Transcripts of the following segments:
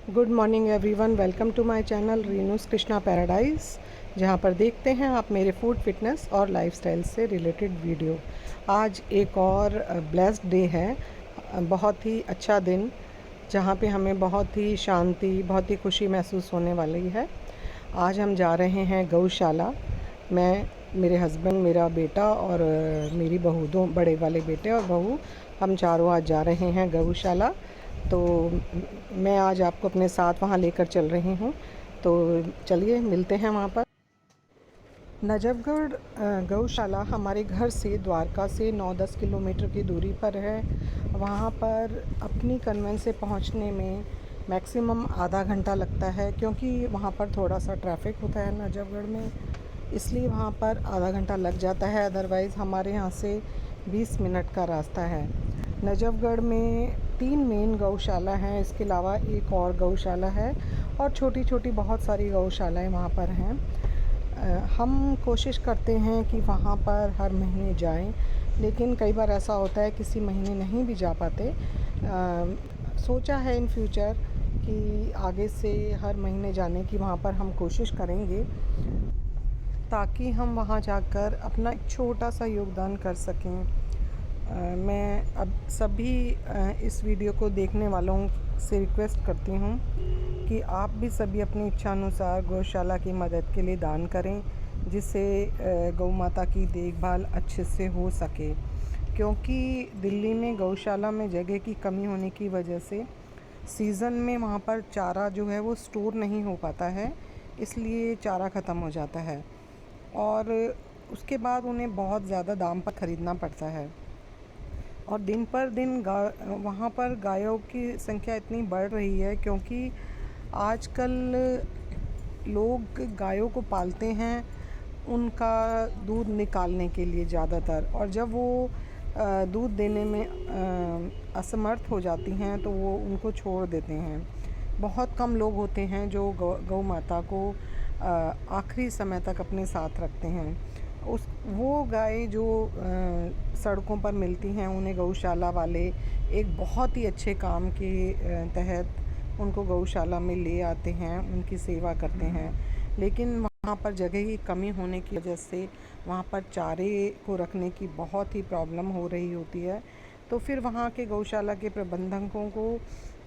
Good morning everyone, welcome to my channel Renu's Krishna paradise, जहां पर देखते हैं आप मेरे फूड फिटनेस और लाइफस्टाइल से रिलेटेड वीडियो। आज एक और ब्लेस्ड डे है, बहुत ही अच्छा दिन जहां पे हमें बहुत ही शांति, बहुत ही खुशी महसूस होने वाली है। आज हम जा रहे हैं गौशाला। मैं, मेरे हस्बैंड, मेरा बेटा और मेरी बहू, दो बड़े वाले बेटे और बहू, हम चारों आज जा रहे हैं गौशाला। तो मैं आज आपको अपने साथ वहाँ लेकर चल रही हूँ। तो चलिए मिलते हैं वहाँ पर। नजफगढ़ गौशाला हमारे घर से, द्वारका से 9-10 किलोमीटर की दूरी पर है। वहाँ पर अपनी कन्वेंस से पहुँचने में मैक्सिमम आधा घंटा लगता है, क्योंकि वहाँ पर थोड़ा सा ट्रैफिक होता है नजफगढ़ में, इसलिए वहाँ पर आधा घंटा लग जाता है। अदरवाइज़ हमारे यहाँ से 20 मिनट का रास्ता है। नजफगढ़ में 3 मेन गौशाला हैं, इसके अलावा एक और गौशाला है और छोटी छोटी बहुत सारी गौशालाएं वहाँ पर हैं। हम कोशिश करते हैं कि वहाँ पर हर महीने जाएं, लेकिन कई बार ऐसा होता है किसी महीने नहीं भी जा पाते। सोचा है इन फ्यूचर कि आगे से हर महीने जाने की वहाँ पर हम कोशिश करेंगे, ताकि हम वहाँ जाकर अपना एक छोटा सा योगदान कर सकें। मैं अब सभी इस वीडियो को देखने वालों से रिक्वेस्ट करती हूँ कि आप भी सभी अपनी इच्छा अनुसार गौशाला की मदद के लिए दान करें, जिससे गौ माता की देखभाल अच्छे से हो सके। क्योंकि दिल्ली में गौशाला में जगह की कमी होने की वजह से सीज़न में वहाँ पर चारा जो है वो स्टोर नहीं हो पाता है, इसलिए चारा ख़त्म हो जाता है और उसके बाद उन्हें बहुत ज़्यादा दाम पर ख़रीदना पड़ता है। और दिन पर दिन वहाँ पर गायों की संख्या इतनी बढ़ रही है, क्योंकि आजकल लोग गायों को पालते हैं उनका दूध निकालने के लिए ज़्यादातर, और जब वो दूध देने में असमर्थ हो जाती हैं तो वो उनको छोड़ देते हैं। बहुत कम लोग होते हैं जो गौ माता को आखिरी समय तक अपने साथ रखते हैं। वो गाय जो सड़कों पर मिलती हैं, उन्हें गौशाला वाले एक बहुत ही अच्छे काम के तहत उनको गौशाला में ले आते हैं, उनकी सेवा करते हैं। लेकिन वहाँ पर जगह की कमी होने की वजह से वहाँ पर चारे को रखने की बहुत ही प्रॉब्लम हो रही होती है। तो फिर वहाँ के गौशाला के प्रबंधकों को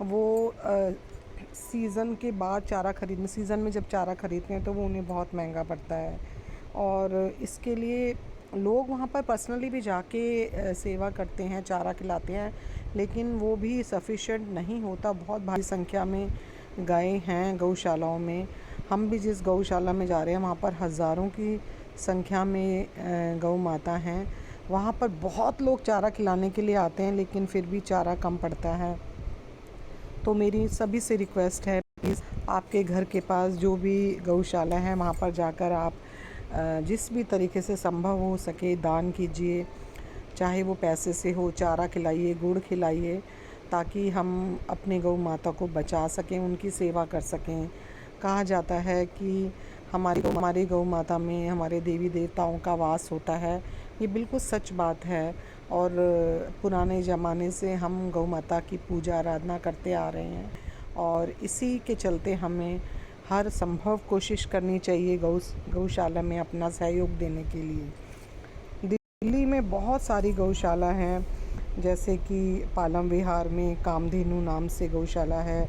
वो सीज़न के बाद चारा खरीदने, सीज़न में जब चारा खरीदते हैं तो वो उन्हें बहुत महंगा पड़ता है, और इसके लिए लोग वहाँ पर पर्सनली भी जाके सेवा करते हैं, चारा खिलाते हैं, लेकिन वो भी सफिशेंट नहीं होता। बहुत भारी संख्या में गाय हैं गौशालाओं में। हम भी जिस गौशाला में जा रहे हैं वहाँ पर हज़ारों की संख्या में गौ माता हैं। वहाँ पर बहुत लोग चारा खिलाने के लिए आते हैं, लेकिन फिर भी चारा कम पड़ता है। तो मेरी सभी से रिक्वेस्ट है, प्लीज़ आपके घर के पास जो भी गौशाला है वहाँ पर जाकर आप जिस भी तरीके से संभव हो सके दान कीजिए, चाहे वो पैसे से हो, चारा खिलाइए, गुड़ खिलाइए, ताकि हम अपने गौ माता को बचा सकें, उनकी सेवा कर सकें। कहा जाता है कि हमारी गौ माता में हमारे देवी देवताओं का वास होता है। ये बिल्कुल सच बात है, और पुराने ज़माने से हम गौ माता की पूजा आराधना करते आ रहे हैं, और इसी के चलते हमें हर संभव कोशिश करनी चाहिए गौशाला में अपना सहयोग देने के लिए। दिल्ली में बहुत सारी गौशाला हैं, जैसे कि पालम विहार में कामधेनु नाम से गौशाला है,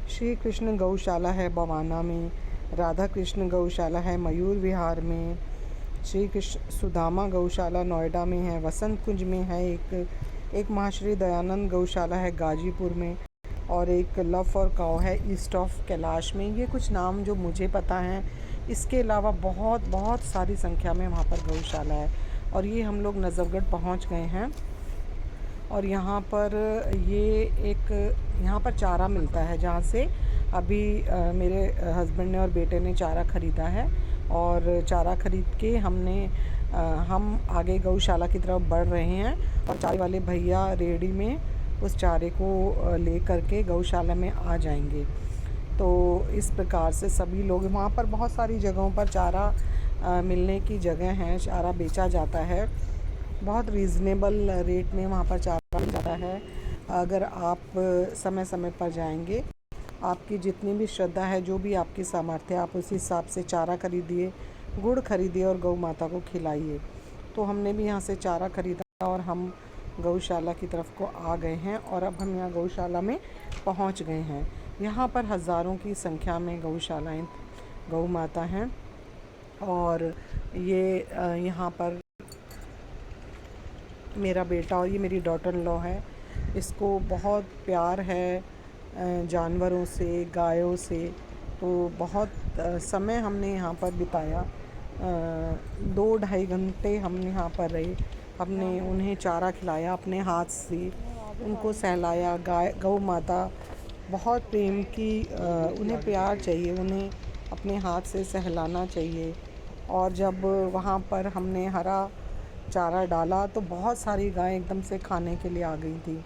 श्री कृष्ण गौशाला है बवाना में, राधा कृष्ण गौशाला है मयूर विहार में, श्री कृष्ण सुदामा गौशाला नोएडा में है, वसंत कुंज में है एक महाश्री दयानंद गौशाला है गाजीपुर में, और एक लव फॉर काऊ है ईस्ट ऑफ कैलाश में। ये कुछ नाम जो मुझे पता हैं। इसके अलावा बहुत सारी संख्या में वहाँ पर गौशाला है। और ये हम लोग नजफगढ़ पहुँच गए हैं, और यहाँ पर यहाँ पर चारा मिलता है, जहाँ से अभी मेरे हस्बैंड ने और बेटे ने चारा ख़रीदा है, और चारा ख़रीद के हम आगे गौशाला की तरफ बढ़ रहे हैं, और चारे वाले भैया रेडी में उस चारे को ले करके गौशाला में आ जाएंगे। तो इस प्रकार से सभी लोग, वहाँ पर बहुत सारी जगहों पर चारा मिलने की जगह हैं, चारा बेचा जाता है, बहुत रीज़नेबल रेट में वहाँ पर चारा मिल जाता है। अगर आप समय समय पर जाएंगे आपकी जितनी भी श्रद्धा है, जो भी आपकी सामर्थ्य है, आप उस हिसाब से चारा खरीदिए, गुड़ खरीदिए और गौ माता को खिलाइए। तो हमने भी यहाँ से चारा खरीदा और हम गौशाला की तरफ को आ गए हैं और अब हम यहाँ गौशाला में पहुँच गए हैं। यहाँ पर हज़ारों की संख्या में गौशालाएँ, गौ माता हैं और ये यहाँ पर मेरा बेटा और ये मेरी डॉटर इन लॉ है, इसको बहुत प्यार है जानवरों से, गायों से। तो बहुत समय हमने यहाँ पर बिताया, 2-2.5 घंटे हम यहाँ पर रहे। हमने उन्हें चारा खिलाया, अपने हाथ से उनको सहलाया। गौ माता बहुत प्रेम की, उन्हें प्यार चाहिए, उन्हें अपने हाथ से सहलाना चाहिए। और जब वहाँ पर हमने हरा चारा डाला तो बहुत सारी गायें एकदम से खाने के लिए आ गई थी,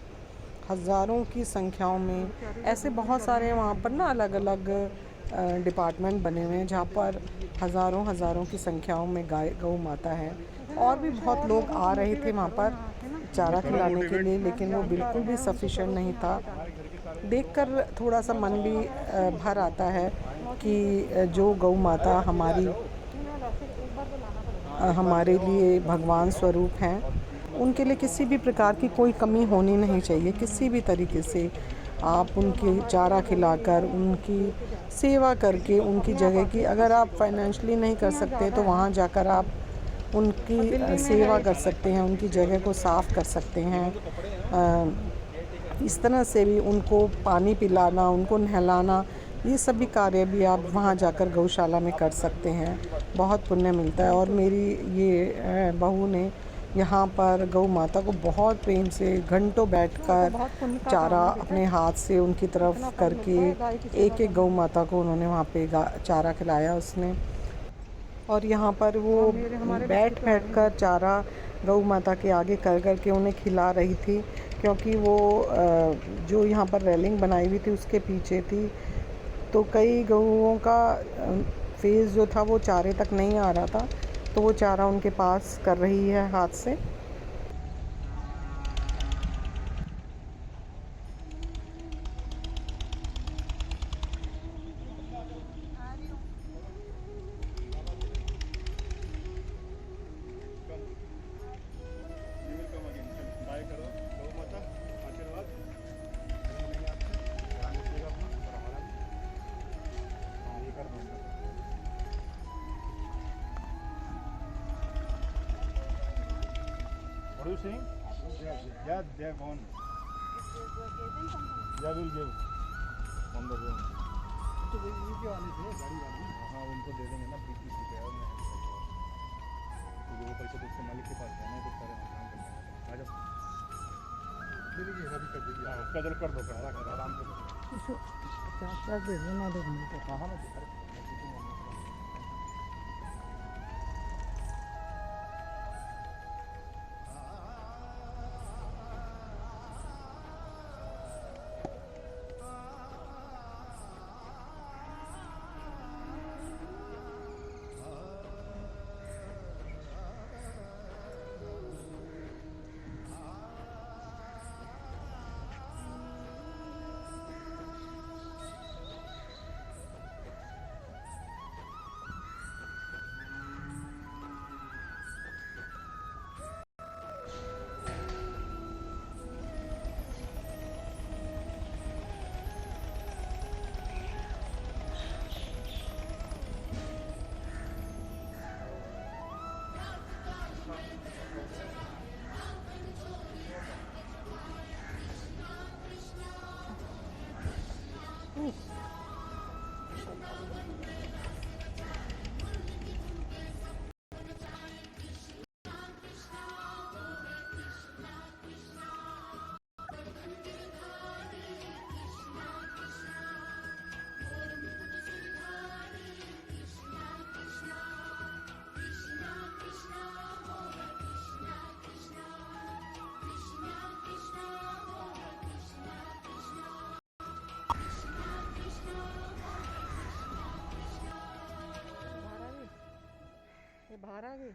हज़ारों की संख्याओं में। ऐसे बहुत सारे वहाँ पर ना अलग अलग डिपार्टमेंट बने हुए हैं जहाँ पर हज़ारों की संख्याओं में गौ माता है। और भी बहुत लोग आ रहे थे वहाँ पर चारा खिलाने के लिए, लेकिन वो बिल्कुल भी सफिशिएंट नहीं था। देखकर थोड़ा सा मन भी भर आता है कि जो गौ माता हमारे लिए भगवान स्वरूप हैं, उनके लिए किसी भी प्रकार की कोई कमी होनी नहीं चाहिए। किसी भी तरीके से आप उनकी चारा खिलाकर, उनकी सेवा करके, उनकी जगह की, अगर आप फाइनेंशियली नहीं कर सकते तो वहाँ जाकर आप उनकी सेवा कर सकते हैं, उनकी जगह को साफ़ कर सकते हैं। इस तरह से भी उनको पानी पिलाना, उनको नहलाना, ये सभी कार्य भी आप वहाँ जाकर गौशाला में कर सकते हैं। बहुत पुण्य मिलता है। और मेरी ये बहू ने यहाँ पर गौ माता को बहुत प्रेम से घंटों बैठकर चारा अपने हाथ से उनकी तरफ करके एक एक गौ माता को उन्होंने वहाँ पे चारा खिलाया उसने। और यहाँ पर वो बैठ कर चारा गौ माता के आगे कर के उन्हें खिला रही थी, क्योंकि वो जो यहाँ पर रेलिंग बनाई हुई थी उसके पीछे थी। तो कई गऊओं का फेस जो था वो चारे तक नहीं आ रहा था, तो वो चारा उनके पास कर रही है हाथ से। What are you saying? Yeah, they're gone. Yeah, we'll give on the way. तो ये जो आने थे गाड़ी वाली, हाँ उनको दे देंगे ना 20-20 रुपये और मैं तो वो पैसे तो उसके मालिक के पास जाना है, तो सारे काम करना है। आ जाओ ले लीजिए, अभी कर दीजिए। हाँ उसका जल कर दो, आराम से 50 दे देना 2 मिनट। हाँ हाँ मैं बाहर आ गई।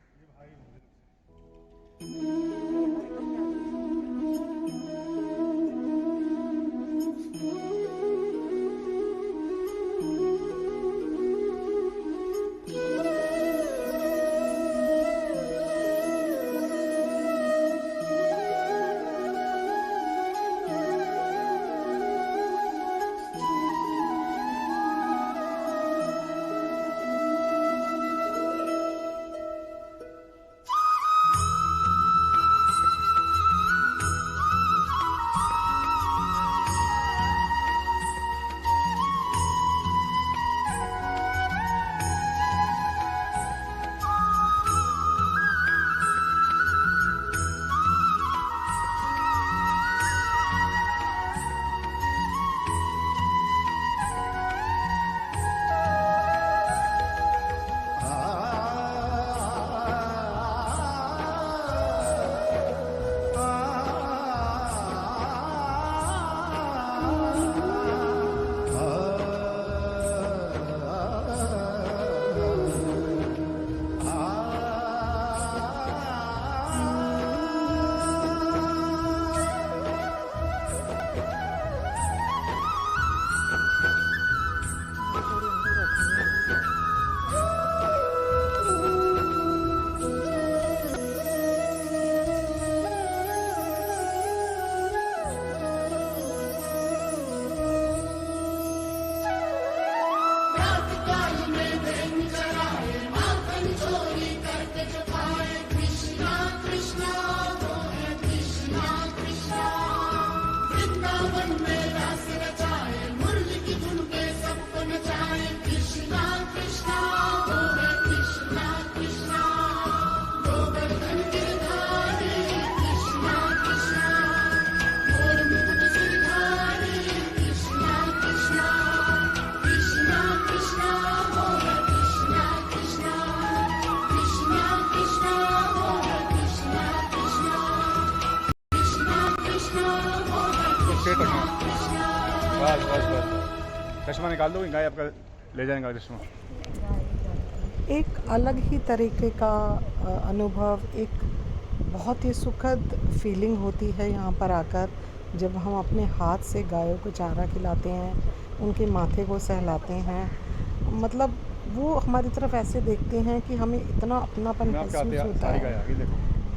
चश्मा निकाल दो, गाय आपका ले जाएगा चश्मा। एक अलग ही तरीके का अनुभव, एक बहुत ही सुखद फीलिंग होती है यहाँ पर आकर, जब हम अपने हाथ से गायों को चारा खिलाते हैं, उनके माथे को सहलाते हैं। मतलब वो हमारी तरफ ऐसे देखते हैं कि हमें इतना अपनापन महसूस होता है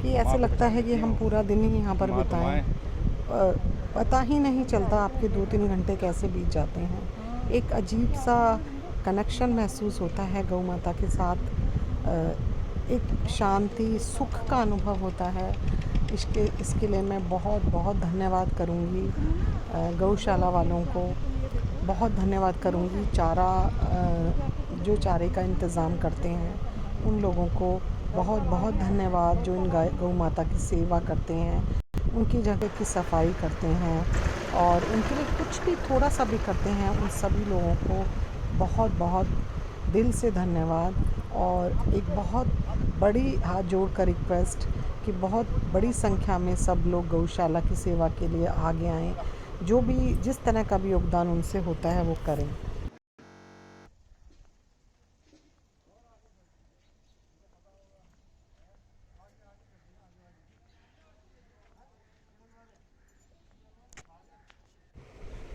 कि ऐसे लगता है कि हम पूरा दिन ही यहाँ पर बिताएं। पता ही नहीं चलता आपके 2-3 घंटे कैसे बीत जाते हैं। एक अजीब सा कनेक्शन महसूस होता है गौ माता के साथ। एक शांति, सुख का अनुभव होता है। इसके लिए मैं बहुत बहुत धन्यवाद करूँगी गौशाला वालों को। बहुत धन्यवाद करूँगी जो चारे का इंतज़ाम करते हैं उन लोगों को। बहुत बहुत धन्यवाद जो इन गौ माता की सेवा करते हैं, उनकी जगह की सफाई करते हैं और उनके लिए कुछ भी थोड़ा सा भी करते हैं। उन सभी लोगों को बहुत बहुत दिल से धन्यवाद। और एक बहुत बड़ी हाथ जोड़ कर रिक्वेस्ट कि बहुत बड़ी संख्या में सब लोग गौशाला की सेवा के लिए आगे आएँ। जो भी जिस तरह का भी योगदान उनसे होता है वो करें।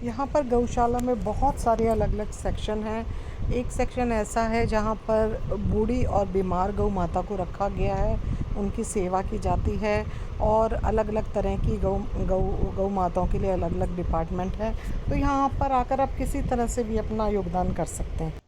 यहाँ पर गौशाला में बहुत सारे अलग अलग सेक्शन हैं। एक सेक्शन ऐसा है जहाँ पर बूढ़ी और बीमार गौ माता को रखा गया है, उनकी सेवा की जाती है। और अलग अलग तरह की गौ माताओं के लिए अलग अलग डिपार्टमेंट है। तो यहाँ पर आकर आप किसी तरह से भी अपना योगदान कर सकते हैं।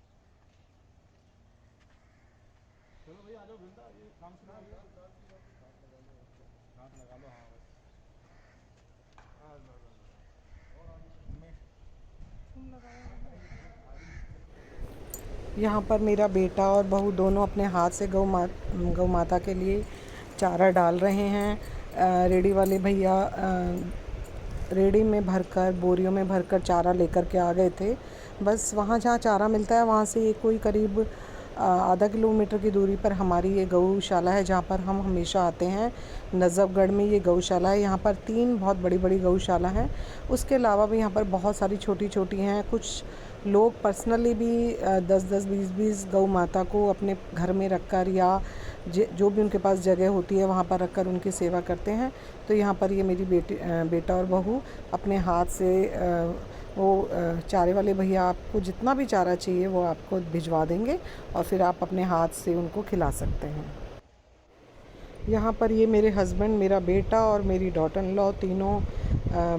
यहाँ पर मेरा बेटा और बहू दोनों अपने हाथ से गौ माता के लिए चारा डाल रहे हैं। रेडी वाले भैया रेडी में भरकर, बोरियों में भरकर चारा लेकर के आ गए थे। बस वहाँ जहाँ चारा मिलता है वहाँ से कोई करीब आधा किलोमीटर की दूरी पर हमारी ये गौशाला है जहाँ पर हम हमेशा आते हैं। नजफगढ़ में ये गौशाला है। यहाँ पर 3 बहुत बड़ी बड़ी गौशाला हैं। उसके अलावा भी यहाँ पर बहुत सारी छोटी छोटी हैं। कुछ लोग पर्सनली भी 10-10, 20-20 गौ माता को अपने घर में रखकर या जो भी उनके पास जगह होती है वहाँ पर रखकर उनकी सेवा करते हैं। तो यहाँ पर ये मेरी बेटा और बहू अपने हाथ से चारे वाले भैया आपको जितना भी चारा चाहिए वो आपको भिजवा देंगे और फिर आप अपने हाथ से उनको खिला सकते हैं। यहाँ पर ये मेरे हस्बैंड, मेरा बेटा और मेरी डॉटर इन लॉ तीनों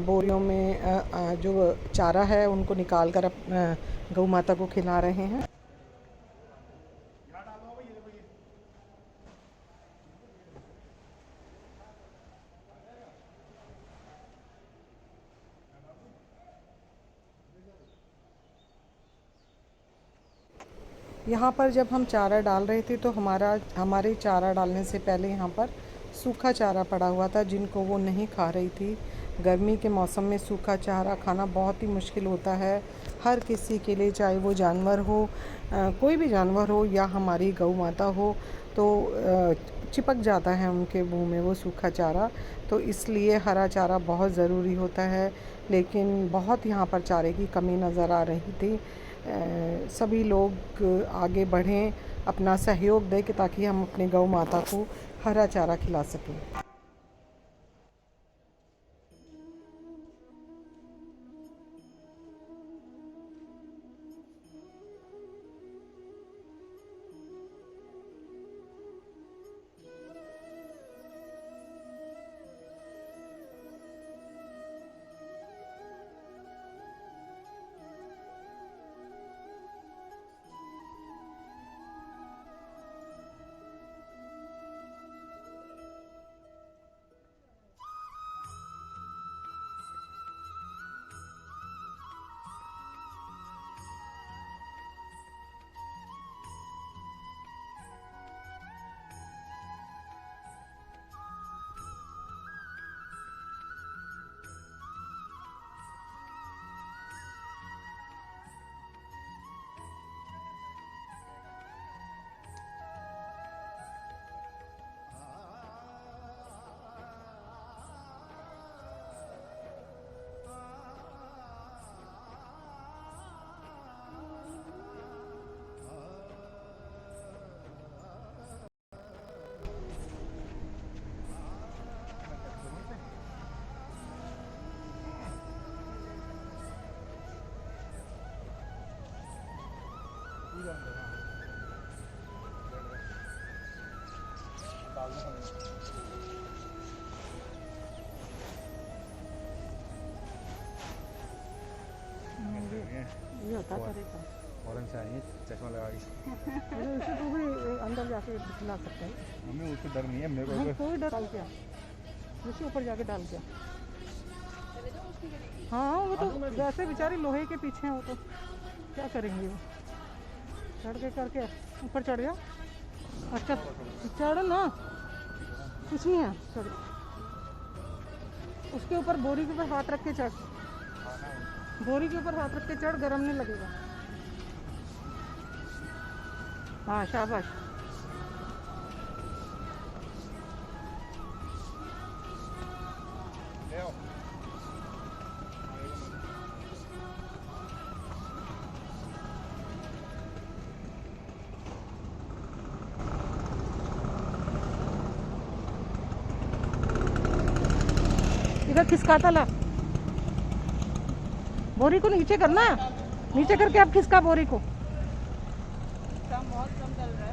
बोरियों में जो चारा है उनको निकाल कर गौ माता को खिला रहे हैं। यहाँ पर जब हम चारा डाल रहे थे तो हमारे चारा डालने से पहले यहाँ पर सूखा चारा पड़ा हुआ था जिनको वो नहीं खा रही थी। गर्मी के मौसम में सूखा चारा खाना बहुत ही मुश्किल होता है हर किसी के लिए, चाहे वो जानवर हो, कोई भी जानवर हो या हमारी गौ माता हो, तो चिपक जाता है उनके मुंह में वो सूखा चारा। तो इसलिए हरा चारा बहुत ज़रूरी होता है। लेकिन बहुत यहाँ पर चारे की कमी नज़र आ रही थी। सभी लोग आगे बढ़ें, अपना सहयोग दें कि ताकि हम अपने गौ माता को हरा चारा खिला सकें। पूरा अंदर, हाँ डालना पड़ेगा। ये होता तरीका। फौरन से आएंगे चश्मा लगा के। उसे तो भी अंदर जाके दिखला सकता है। मम्मी उसको डर नहीं है मेरे नहीं, को। कोई डर डाल क्या उसे ऊपर जाके डाल क्या। हाँ वो तो वैसे बेचारी लोहे के पीछे हैं, वो तो क्या करेंगे वो। चढ़ के करके ऊपर चढ़ जा। अच्छा चढ़ ना, कुछ नहीं है, चढ़। उसके ऊपर बोरी के ऊपर हाथ रख के चढ़, बोरी के ऊपर हाथ रख के चढ़, गरम नहीं लगेगा। हाँ शाबाश। ले आओ। इधर खिसकाता ला, बोरी को नीचे करना, नीचे करके अब खिसका बोरी को। बहुत कम चल रहा है।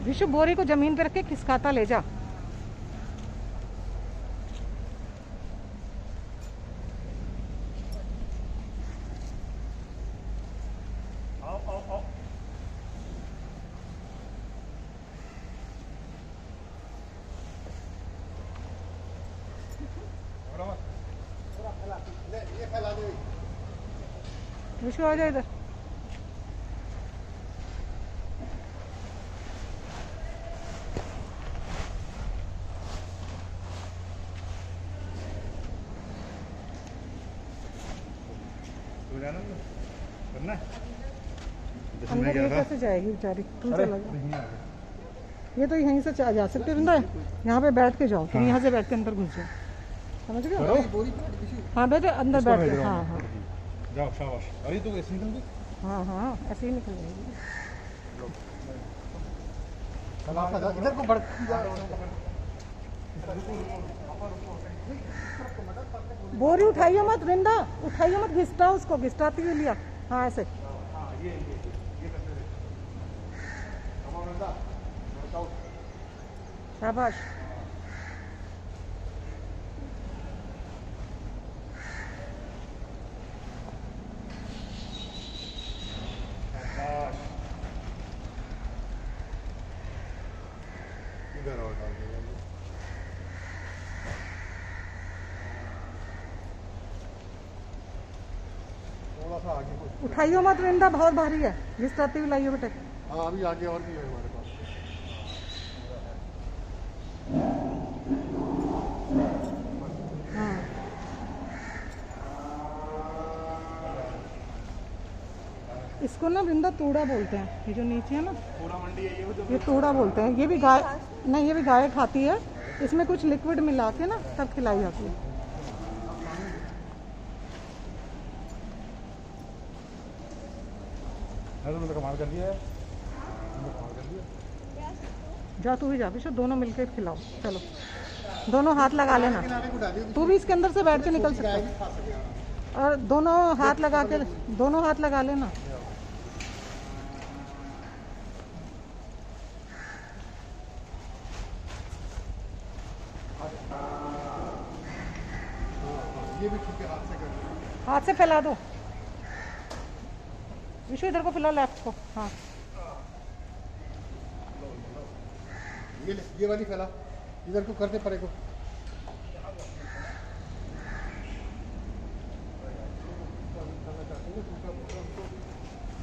विशु बोरी को जमीन पे रख के खिसकाता ले जा। आओ आओ आओ। ये फैला दो। विशु आ जा इधर। तो जाना तो करना है। अंदर ये कैसे जाएगी बेचारी, तू अरे चला जा। नहीं आ गया। ये तो यहीं से जा सकते हैं ना, यहाँ पे बैठ के जाओ, तुम हाँ। यहाँ से बैठ के अंदर घुस जाओ, समझ गए। करो। हाँ बेटे अंदर इसको बैठ भेज के, रहा हाँ हूँ। हाँ जाओ शाबाश। अरे तू ऐसे निकल गई। हाँ हाँ ऐसे ही निकल जाएगी। इधर को बढ़। बोरी उठाइए मत रिंदा, उठाइए मत, घिसटा उसको, घिसटाती हुई लिया। हाँ ऐसे। शाबाश। इधर और डाल दो। थोड़ा सा आगे को। उठाइए मत रिंदा, बहुत भारी है, घिसटाती हुई लाइए बेटे। हाँ अभी आगे और भी है हमारे पास। हाँ इसको ना वृंदा तूड़ा बोलते हैं, ये जो नीचे है ना, पूरा मंडी है ये तूड़ा बोलते हैं। ये भी गाय नहीं, ये भी गाय खाती है, इसमें कुछ लिक्विड मिला के ना तब खिलाई जाती है। तुमने कमाल कर दिया है। तुमने कमाल कर दिया। जा तू भी जा विशु, दोनों मिलकर खिलाओ। चलो दोनों हाथ लगा लेना, तू भी इसके अंदर से बैठ के निकल सकता है, और दोनों हाथ लगा के, दोनों हाथ लगा लेना। ये भी ठीक है, हाथ से कर दो। हाथ से फैला दो विशु, इधर को फैला, लेफ्ट को। हाँ ये ले, ये वाली फैला, इधर को करते पड़े को।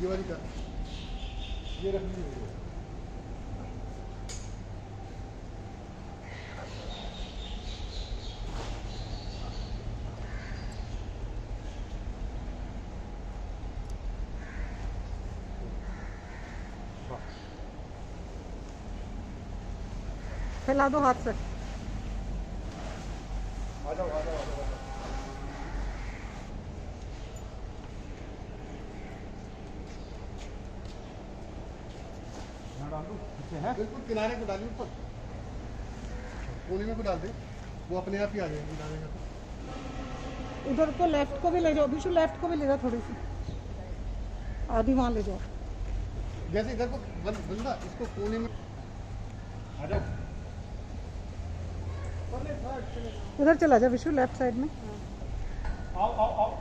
ये वाली कर, ये रखनी है। फैला दो हाथ से। आ जाओ आ जाओ आ जाओ। डाल दूं? बिल्कुल किनारे को डालिए, ऊपर कोने में को डाल दे, वो अपने आप ही आ जाएगी डालेगा तो। उधर को लेफ्ट को भी ले जाओ विशु, लेफ्ट को भी ले जाओ, थोड़ी सी आधी वहाँ ले जाओ। जैसे इधर को बंदा इसको कोने में आ जाओ। उधर चला जा विशु, लेफ्ट साइड में। आओ आओ आओ।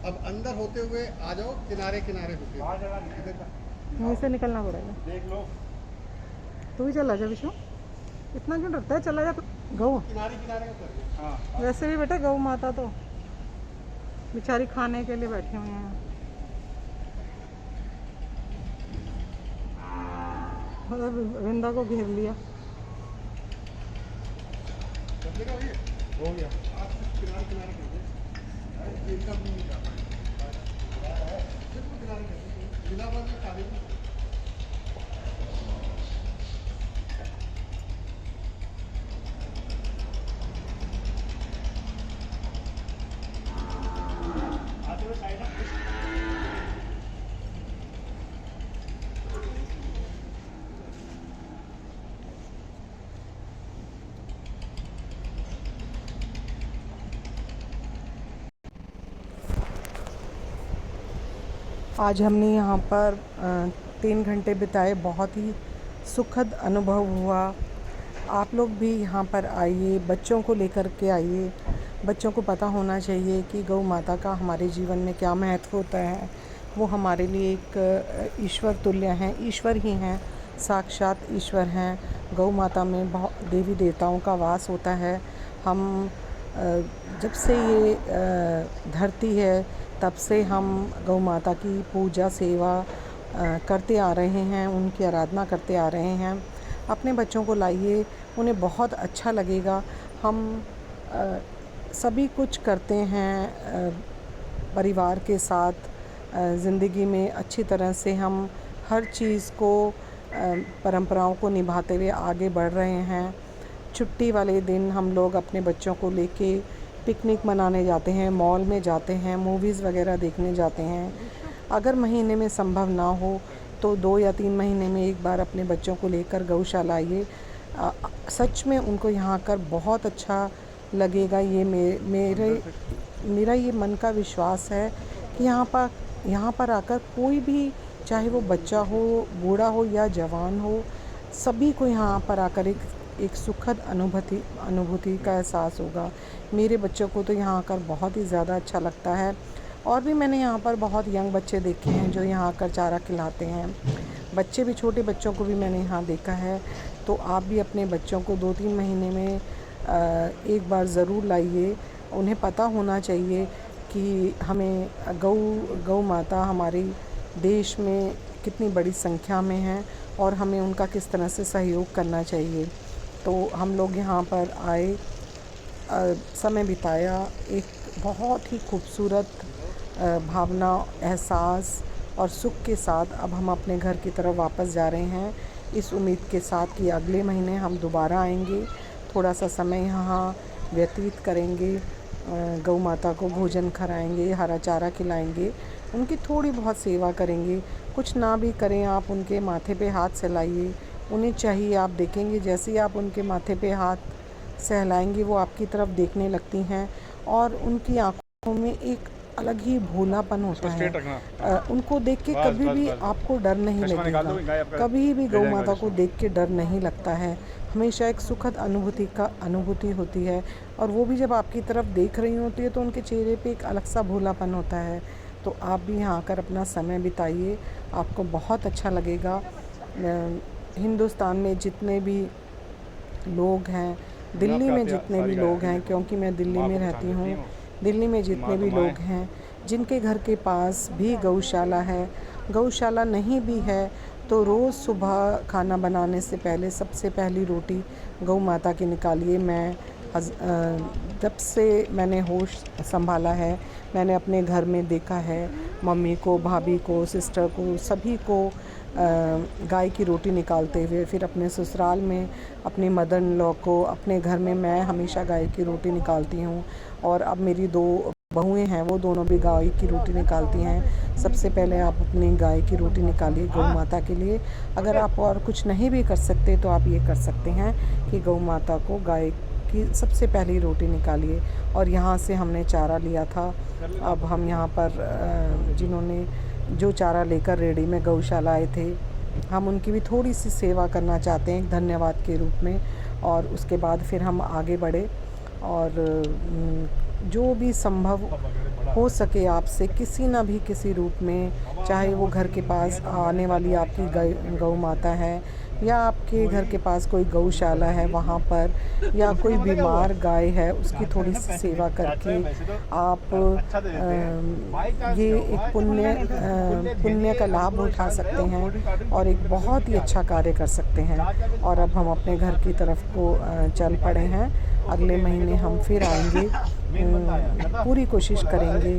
अब अंदर होते हुए आ जाओ, किनारे किनारे होते हुए। यहीं से निकलना पड़ेगा। देख लो, तू ही चला जा विशु, इतना क्यों डरता है, चला जा। गऊ किनारे किनारे होते। हाँ वैसे भी बेटा गऊ माता तो बेचारी खाने के लिए बैठी हुई हैं। वृंदा को घेर लिया। हो गया। किनारे किनारे कर दे। इनका भी नहीं करना है। बिल्कुल किनारे कर दे। जिलाबाद में काले भी। आज हमने यहाँ पर 3 घंटे बिताए, बहुत ही सुखद अनुभव हुआ। आप लोग भी यहाँ पर आइए, बच्चों को लेकर के आइए। बच्चों को पता होना चाहिए कि गौ माता का हमारे जीवन में क्या महत्व होता है। वो हमारे लिए एक ईश्वर तुल्य हैं, ईश्वर ही हैं, साक्षात ईश्वर हैं। गौ माता में बहुत देवी देवताओं का वास होता है। हम जब से ये धरती है तब से हम गौ माता की पूजा सेवा करते आ रहे हैं, उनकी आराधना करते आ रहे हैं। अपने बच्चों को लाइए, उन्हें बहुत अच्छा लगेगा। हम सभी कुछ करते हैं परिवार के साथ, ज़िंदगी में अच्छी तरह से हम हर चीज़ को परंपराओं को निभाते हुए आगे बढ़ रहे हैं। छुट्टी वाले दिन हम लोग अपने बच्चों को लेके पिकनिक मनाने जाते हैं, मॉल में जाते हैं, मूवीज़ वगैरह देखने जाते हैं। अगर महीने में संभव ना हो तो 2 या 3 महीने में एक बार अपने बच्चों को लेकर गौशाला आइए। सच में उनको यहाँ कर बहुत अच्छा लगेगा। ये मेरा ये मन का विश्वास है कि यहाँ पर आकर कोई भी, चाहे वो बच्चा हो, बूढ़ा हो या जवान हो, सभी को यहाँ पर आकर एक सुखद अनुभूति का एहसास होगा। मेरे बच्चों को तो यहाँ आकर बहुत ही ज़्यादा अच्छा लगता है। और भी मैंने यहाँ पर बहुत यंग बच्चे देखे हैं जो यहाँ आकर चारा खिलाते हैं। बच्चे भी, छोटे बच्चों को भी मैंने यहाँ देखा है। तो आप भी अपने बच्चों को 2-3 महीने में एक बार ज़रूर लाइए। उन्हें पता होना चाहिए कि हमें गौ माता हमारे देश में कितनी बड़ी संख्या में है और हमें उनका किस तरह से सहयोग करना चाहिए। तो हम लोग यहाँ पर आए, समय बिताया, एक बहुत ही खूबसूरत भावना, एहसास और सुख के साथ अब हम अपने घर की तरफ वापस जा रहे हैं, इस उम्मीद के साथ कि अगले महीने हम दोबारा आएंगे, थोड़ा सा समय यहाँ व्यतीत करेंगे, गौ माता को भोजन कराएंगे, हरा चारा खिलाएंगे, उनकी थोड़ी बहुत सेवा करेंगे। कुछ ना भी करें, आप उनके माथे पे हाथ सहलाइए। उन्हें चाहिए, आप देखेंगे जैसे ही आप उनके माथे पे हाथ सहलाएंगे वो आपकी तरफ देखने लगती हैं और उनकी आंखों में एक अलग ही भोलापन होता है। उनको देख के कभी भी आपको डर नहीं लगेगा, कभी भी गौ माता को देख के डर नहीं लगता है। हमेशा एक सुखद अनुभूति होती है और वो भी जब आपकी तरफ देख रही होती है तो उनके चेहरे पे एक अलग सा भोलापन होता है। तो आप भी यहाँ आकर अपना समय बिताइए, आपको बहुत अच्छा लगेगा। हिंदुस्तान में जितने भी लोग हैं, दिल्ली में जितने भी लोग हैं, क्योंकि मैं दिल्ली में रहती हूँ, दिल्ली में जितने भी लोग हैं जिनके घर के पास भी गौशाला है, गौशाला नहीं भी है तो रोज़ सुबह खाना बनाने से पहले सबसे पहली रोटी गौ माता की निकालिए। मैं जब से मैंने होश संभाला है मैंने अपने घर में देखा है, मम्मी को, भाभी को, सिस्टर को, सभी को गाय की रोटी निकालते हुए। फिर अपने ससुराल में अपनी मदर इन लॉ को, अपने घर में मैं हमेशा गाय की रोटी निकालती हूँ। और अब मेरी 2 बहुएं हैं, वो दोनों भी गाय की रोटी निकालती हैं। सबसे पहले आप अपनी गाय की रोटी निकालिए गौ माता के लिए। अगर आप और कुछ नहीं भी कर सकते तो आप ये कर सकते हैं कि गौ माता को गाय की सबसे पहली रोटी निकालिए। और यहाँ से हमने चारा लिया था। अब हम यहाँ पर जिन्होंने जो चारा लेकर रेडी में गौशाला आए थे, हम उनकी भी थोड़ी सी सेवा करना चाहते हैं एक धन्यवाद के रूप में। और उसके बाद फिर हम आगे बढ़े और जो भी संभव हो सके आपसे किसी न भी किसी रूप में, चाहे वो घर के पास आने वाली आपकी गौ माता है या आपके घर के पास कोई गौशाला है वहाँ पर, या कोई बीमार गाय है उसकी थोड़ी सी सेवा करके आप ये एक पुण्य का लाभ उठा सकते हैं और एक बहुत ही अच्छा कार्य कर सकते हैं। और अब हम अपने घर की तरफ को चल पड़े हैं। अगले महीने हम फिर आएंगे। पूरी कोशिश करेंगे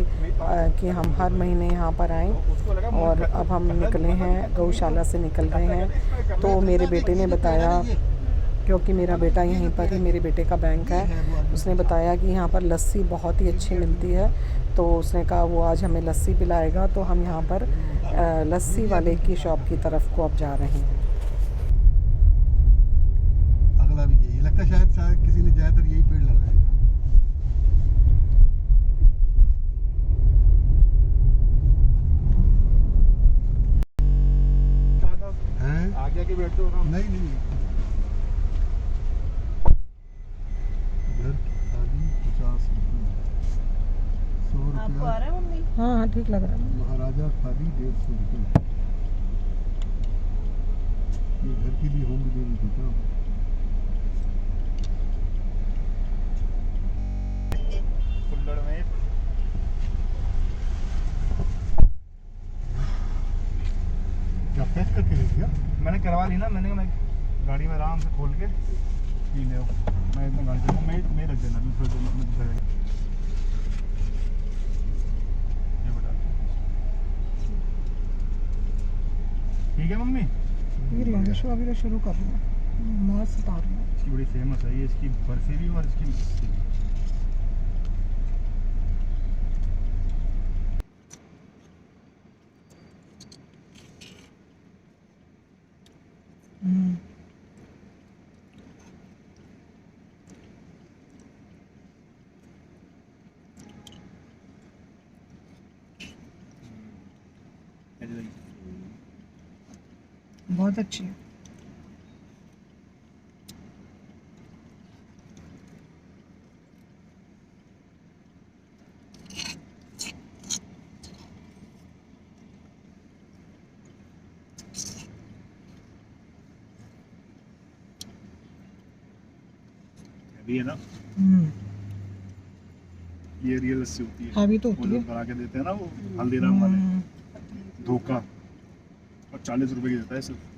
कि हम हर महीने यहाँ पर आएँ। और अब हम निकले हैं, गौशाला से निकल रहे हैं। तो मेरे बेटे ने बताया, क्योंकि मेरा बेटा यहीं पर ही, मेरे बेटे का बैंक है, उसने बताया कि यहाँ पर लस्सी बहुत ही अच्छी मिलती है। तो उसने कहा वो आज हमें लस्सी पिलाएगा। तो हम यहाँ पर लस्सी वाले की शॉप की तरफ को अब जा रहे हैं। अगला भी यही लगता है, शायद किसी ने ज़्यादातर यही पेड़ लगाया है। आगे के बैठते हो? नहीं नहीं, घर की थाली 50 रुपये, 100 आपको आ रुपया। रहा है मम्मी? हाँ हाँ, ठीक लग रहा है। महाराजा थाली 150 रुपये। ये घर के लिए होम डिलीवरी देता हूँ। क्या पैक करके ले दिया? मैंने करवा ली ना, मैं गाड़ी में आराम से खोल के पी ले। मैं इतना गाड़ी चलाऊँ, मैं रख देना दूसरे को, मैं दूसरे ये बता। ठीक है मम्मी, अभी तो शुरू कर रहा हूँ, मस्त उतार रहा हूँ। इसकी बड़ी फेमस है ये, इसकी बर्फी भी और इसकी मिस्सी भी। बहुत अच्छी है। भी है ना, ये रियल लस्सी होती है। हैवी तो वो होती लोग है। बना के देते हैं ना, वो हल्दीराम वाले धोखा, और 40 रुपए की देता है सिर्फ।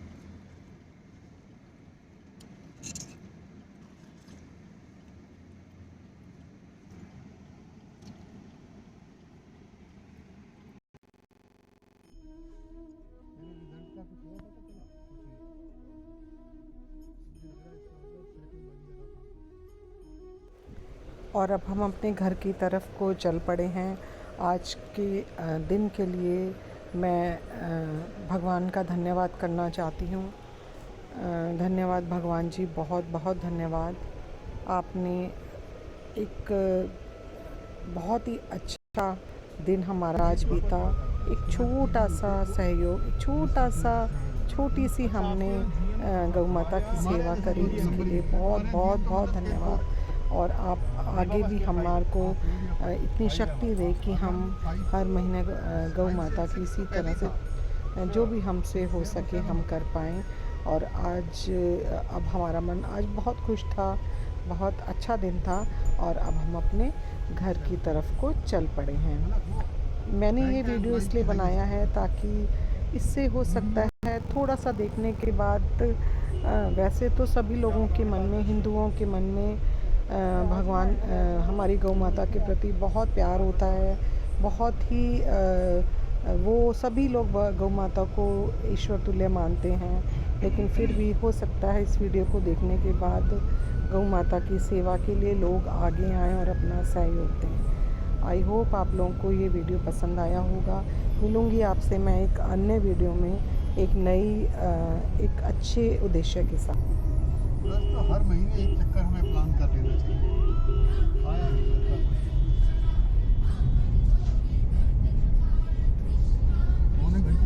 और अब हम अपने घर की तरफ को चल पड़े हैं। आज के दिन के लिए मैं भगवान का धन्यवाद करना चाहती हूँ। धन्यवाद भगवान जी, बहुत बहुत धन्यवाद। आपने एक बहुत ही अच्छा दिन हमारा आज बीता। एक छोटा सा सहयोग, छोटी सी हमने गौ माता की सेवा करी, उसके लिए बहुत बहुत बहुत धन्यवाद। और आप आगे भी हमारे को इतनी शक्ति दे कि हम हर महीने गौ माता की इसी तरह से जो भी हमसे हो सके हम कर पाएँ। और आज अब हमारा मन आज बहुत खुश था, बहुत अच्छा दिन था। और अब हम अपने घर की तरफ को चल पड़े हैं। मैंने ये वीडियो इसलिए बनाया है ताकि इससे हो सकता है थोड़ा सा देखने के बाद, वैसे तो सभी लोगों के मन में, हिंदुओं के मन में भगवान हमारी गौ माता के प्रति बहुत प्यार होता है। बहुत ही वो सभी लोग गौ माता को ईश्वर तुल्य मानते हैं। लेकिन फिर भी हो सकता है इस वीडियो को देखने के बाद गौ माता की सेवा के लिए लोग आगे आएँ और अपना सहयोग दें। आई होप आप लोगों को ये वीडियो पसंद आया होगा। मिलूँगी आपसे मैं एक अन्य वीडियो में एक नई एक अच्छे उद्देश्य के साथ। बस तो हर महीने एक चक्कर हमें प्लान कर लेना चाहिए। आया नहीं लगता कोई। पौने घंटे